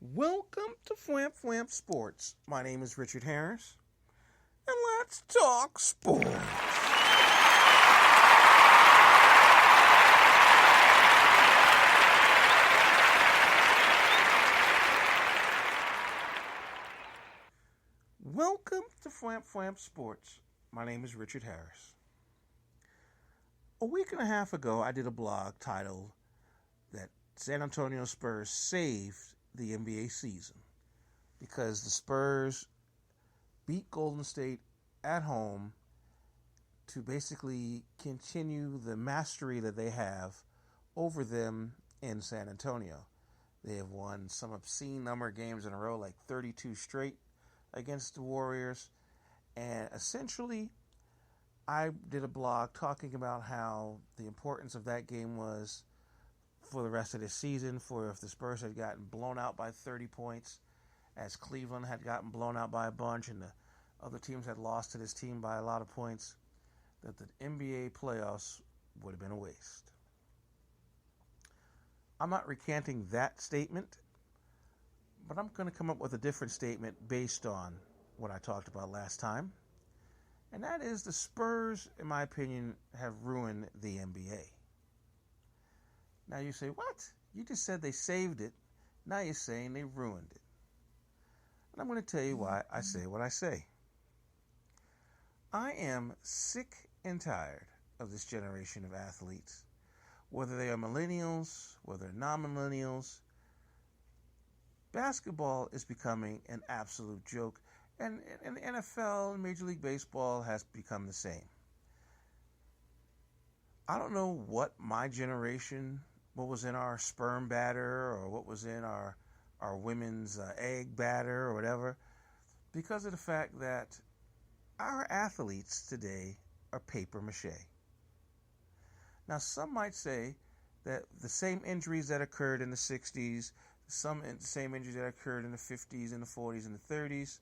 Welcome to Fwamp Fwamp Sports. My name is Richard Harris, and let's talk sports. Welcome to Fwamp Fwamp Sports. My name is Richard Harris. A week and a half ago, I did a blog titled that San Antonio Spurs saved the NBA season because the Spurs beat Golden State at home to basically continue the mastery that they have over them in San Antonio. They have won some obscene number of games in a row, like 32 straight against the Warriors. And essentially, I did a blog talking about how the importance of that game was for the rest of the season, for if the Spurs had gotten blown out by 30 points, as Cleveland had gotten blown out by a bunch, and the other teams had lost to this team by a lot of points, that the NBA playoffs would have been a waste. I'm not recanting that statement, but I'm going to come up with a different statement based on what I talked about last time. And that is the Spurs, in my opinion, have ruined the NBA. Now you say, what? You just said they saved it. Now you're saying they ruined it. And I'm going to tell you why I say what I say. I am sick and tired of this generation of athletes. Whether they are millennials, whether they're non-millennials, basketball is becoming an absolute joke. And the NFL and Major League Baseball has become the same. I don't know what my generation, what was in our sperm batter or what was in our women's egg batter or whatever, because of the fact that our athletes today are paper mache. Now, some might say that the same injuries that occurred in the 60s, same injuries that occurred in the 50s and the 40s and the 30s,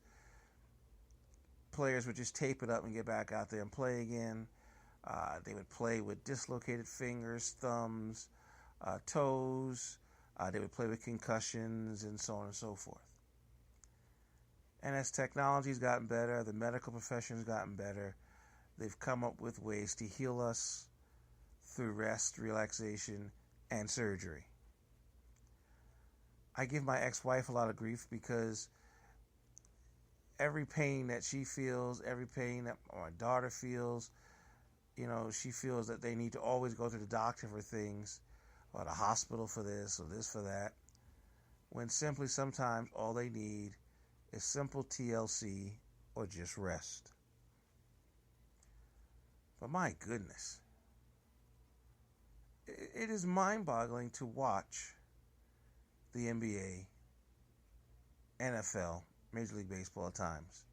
players would just tape it up and get back out there and play again. They would play with dislocated fingers, thumbs, toes. They would play with concussions and so on and so forth. And as technology's gotten better, the medical profession's gotten better, they've come up with ways to heal us through rest, relaxation, and surgery. I give my ex-wife a lot of grief because every pain that she feels, every pain that my daughter feels, she feels that they need to always go to the doctor for things, or the hospital for this, or this for that, when simply sometimes all they need is simple TLC or just rest. But my goodness, it is mind-boggling to watch the NBA, NFL, Major League Baseball at times.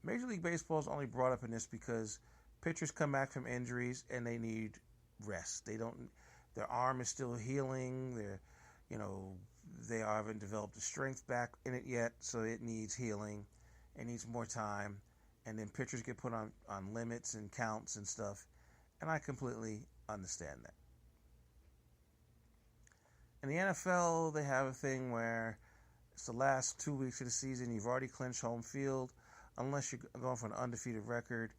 Major League Baseball is only brought up in this because pitchers come back from injuries and they need rest. Their arm is still healing. They haven't developed the strength back in it yet, so it needs healing. It needs more time. And then pitchers get put on limits and counts and stuff. And I completely understand that. In the NFL, they have a thing where it's the last 2 weeks of the season. You've already clinched home field. Unless you're going for an undefeated record,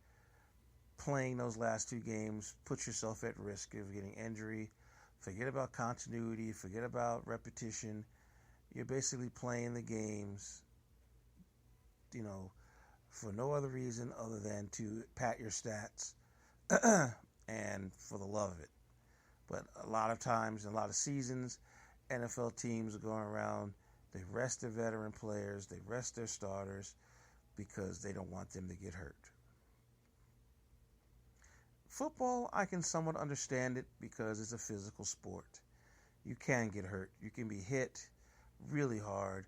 playing those last two games puts yourself at risk of getting injury. Forget about continuity. Forget about repetition. You're basically playing the games, for no other reason other than to pad your stats and for the love of it. But a lot of times, in a lot of seasons, NFL teams are going around, they rest their veteran players, they rest their starters because they don't want them to get hurt. Football, I can somewhat understand it because it's a physical sport. You can get hurt. You can be hit really hard.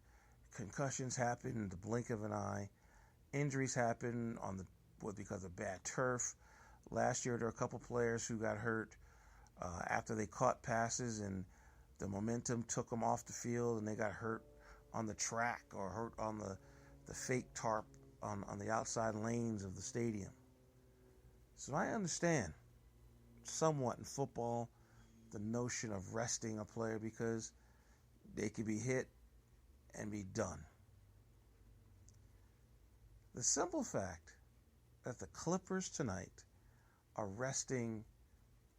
Concussions happen in the blink of an eye. Injuries happen because of bad turf. Last year, there were a couple players who got hurt after they caught passes and the momentum took them off the field and they got hurt on the track or hurt on the fake tarp on the outside lanes of the stadium. So I understand somewhat in football the notion of resting a player because they could be hit and be done. The simple fact that the Clippers tonight are resting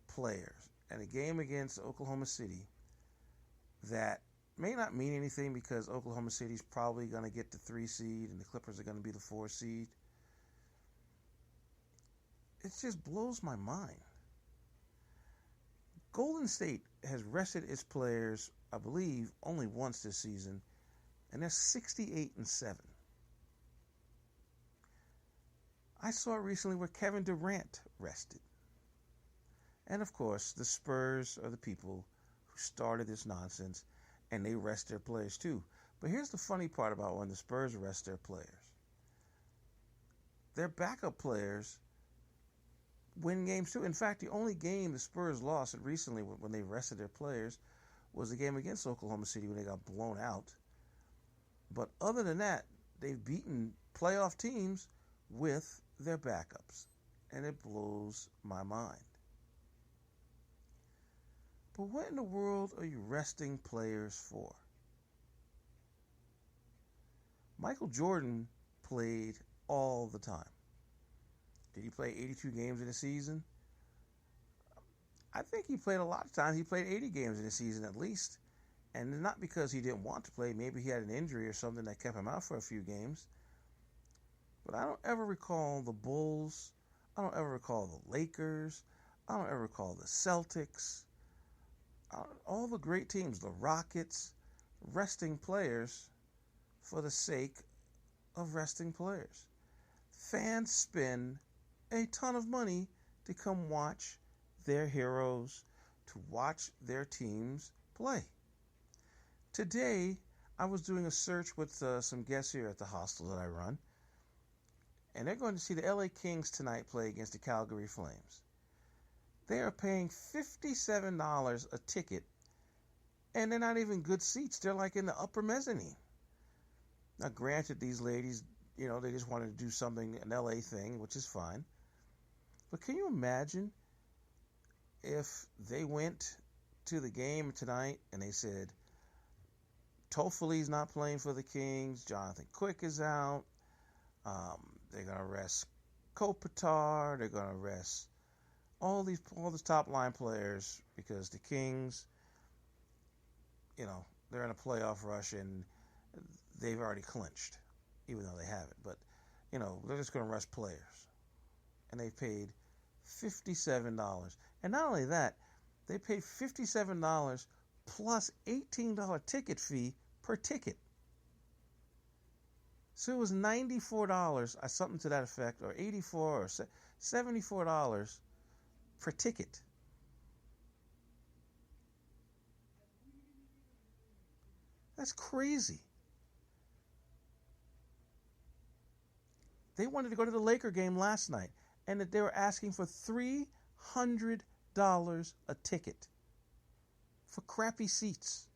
players in a game against Oklahoma City that may not mean anything because Oklahoma City's probably going to get the 3 seed and the Clippers are going to be the 4 seed. It just blows my mind. Golden State has rested its players, I believe, only once this season, and they're 68-7. I saw recently where Kevin Durant rested. And of course, the Spurs are the people who started this nonsense, and they rest their players too. But here's the funny part about when the Spurs rest their players. Their backup players win games too. In fact, the only game the Spurs lost recently when they rested their players was the game against Oklahoma City when they got blown out. But other than that, they've beaten playoff teams with their backups, and it blows my mind. But what in the world are you resting players for? Michael Jordan played all the time. Did he play 82 games in a season? I think he played a lot of times. He played 80 games in a season at least. And not because he didn't want to play. Maybe he had an injury or something that kept him out for a few games. But I don't ever recall the Bulls. I don't ever recall the Lakers. I don't ever recall the Celtics. All the great teams, the Rockets, resting players for the sake of resting players. Fans spend a ton of money to come watch their heroes, to watch their teams play. Today, I was doing a search with some guests here at the hostel that I run, and they're going to see the LA Kings tonight play against the Calgary Flames. They are paying $57 a ticket, and they're not even good seats. They're like in the upper mezzanine. Now, granted, these ladies, they just wanted to do something, an LA thing, which is fine. But can you imagine if they went to the game tonight and they said, Toffoli's not playing for the Kings, Jonathan Quick is out, they're going to rest Kopitar, they're going to rest all these top line players because the Kings, they're in a playoff rush and they've already clinched, even though they haven't. But, they're just going to rest players. And they paid $57. And not only that, they paid $57 plus $18 ticket fee per ticket. So it was $94, something to that effect, or $84 or $74 per ticket. That's crazy. They wanted to go to the Laker game last night, and that they were asking for $300 a ticket for crappy seats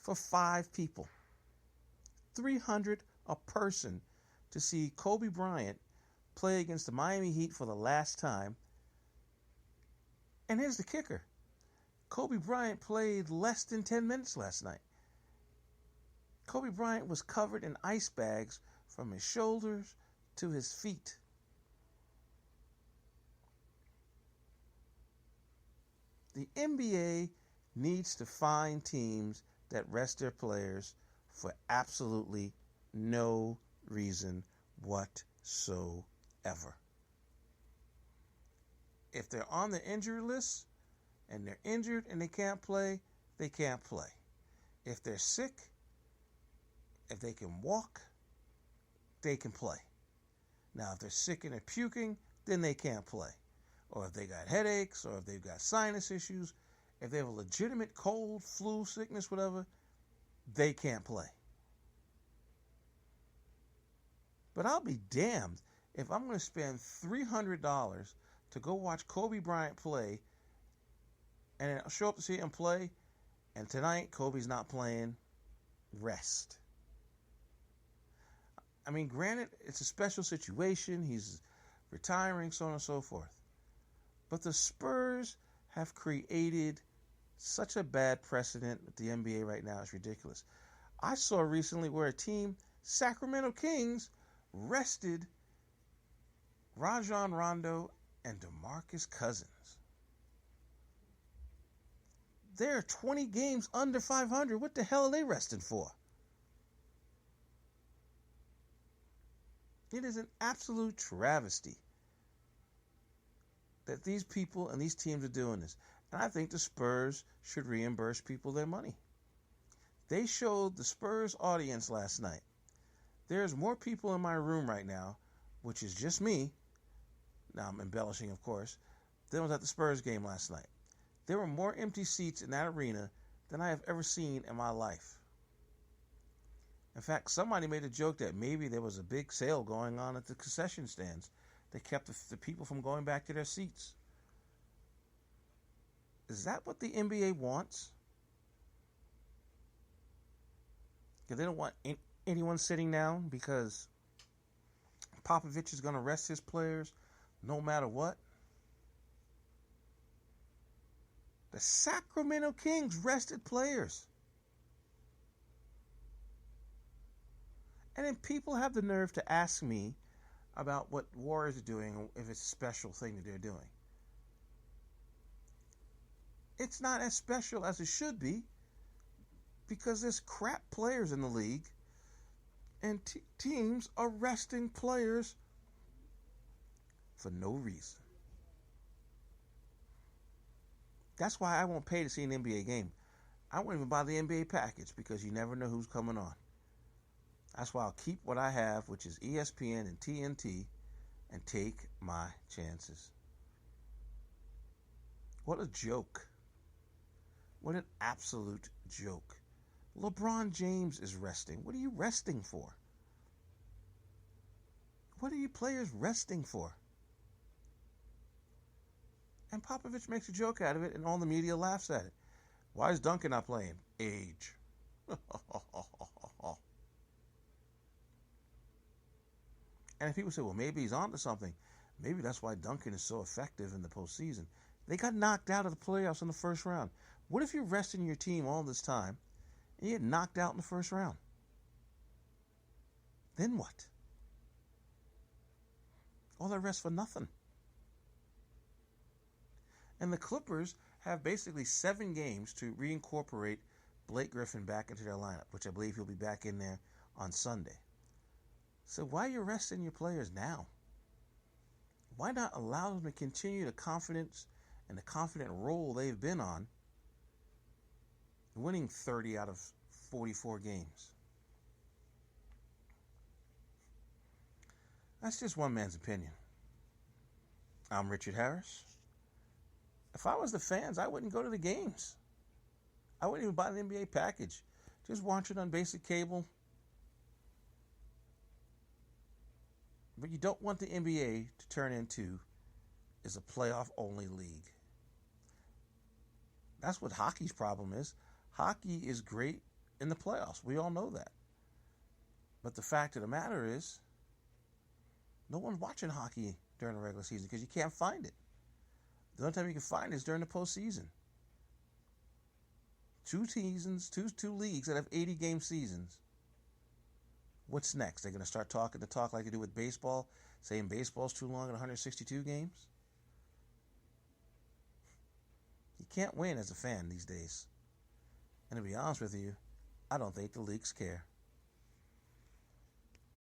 for 5 people. $300 a person to see Kobe Bryant play against the Miami Heat for the last time. And here's the kicker. Kobe Bryant played less than 10 minutes last night. Kobe Bryant was covered in ice bags from his shoulders to his feet. The NBA needs to find teams that rest their players for absolutely no reason whatsoever. If they're on the injury list and they're injured and they can't play, they can't play. If they're sick, if they can walk, they can play. Now, if they're sick and they're puking, then they can't play. Or if they got headaches, or if they've got sinus issues, if they have a legitimate cold, flu, sickness, whatever, they can't play. But I'll be damned if I'm going to spend $300 to go watch Kobe Bryant play and show up to see him play, and tonight Kobe's not playing. Rest. I mean, granted, it's a special situation. He's retiring, so on and so forth. But the Spurs have created such a bad precedent with the NBA right now. It's ridiculous. I saw recently where a team, Sacramento Kings, rested Rajon Rondo and DeMarcus Cousins. They're 20 games under 500. What the hell are they resting for? It is an absolute travesty that these people and these teams are doing this. And I think the Spurs should reimburse people their money. They showed the Spurs audience last night. There's more people in my room right now, which is just me. Now I'm embellishing, of course. Than was at the Spurs game last night. There were more empty seats in that arena than I have ever seen in my life. In fact, somebody made a joke that maybe there was a big sale going on at the concession stands that kept the people from going back to their seats. Is that what the NBA wants? Because they don't want anyone sitting down because Popovich is going to rest his players no matter what. The Sacramento Kings rested players. And then people have the nerve to ask me about what Warriors are doing, if it's a special thing that they're doing. It's not as special as it should be because there's crap players in the league and teams are resting players for no reason. That's why I won't pay to see an NBA game. I won't even buy the NBA package because you never know who's coming on. That's why I'll keep what I have, which is ESPN and TNT, and take my chances. What a joke. What an absolute joke. LeBron James is resting. What are you resting for? What are you players resting for? And Popovich makes a joke out of it, and all the media laughs at it. Why is Duncan not playing? Age. And if people say, well, maybe he's on to something, maybe that's why Duncan is so effective in the postseason. They got knocked out of the playoffs in the first round. What if you're resting your team all this time and you get knocked out in the first round? Then what? All that rest for nothing. And the Clippers have basically 7 games to reincorporate Blake Griffin back into their lineup, which I believe he'll be back in there on Sunday. So why are you resting your players now? Why not allow them to continue the confidence and the confident role they've been on, winning 30 out of 44 games? That's just one man's opinion. I'm Richard Harris. If I was the fans, I wouldn't go to the games. I wouldn't even buy the NBA package. Just watch it on basic cable. What you don't want the NBA to turn into is a playoff-only league. That's what hockey's problem is. Hockey is great in the playoffs. We all know that. But the fact of the matter is, no one's watching hockey during the regular season because you can't find it. The only time you can find it is during the postseason. 2 seasons, two leagues that have 80-game seasons. What's next? They're going to start talking the talk like they do with baseball, saying baseball's too long at 162 games? You can't win as a fan these days. And to be honest with you, I don't think the leagues care.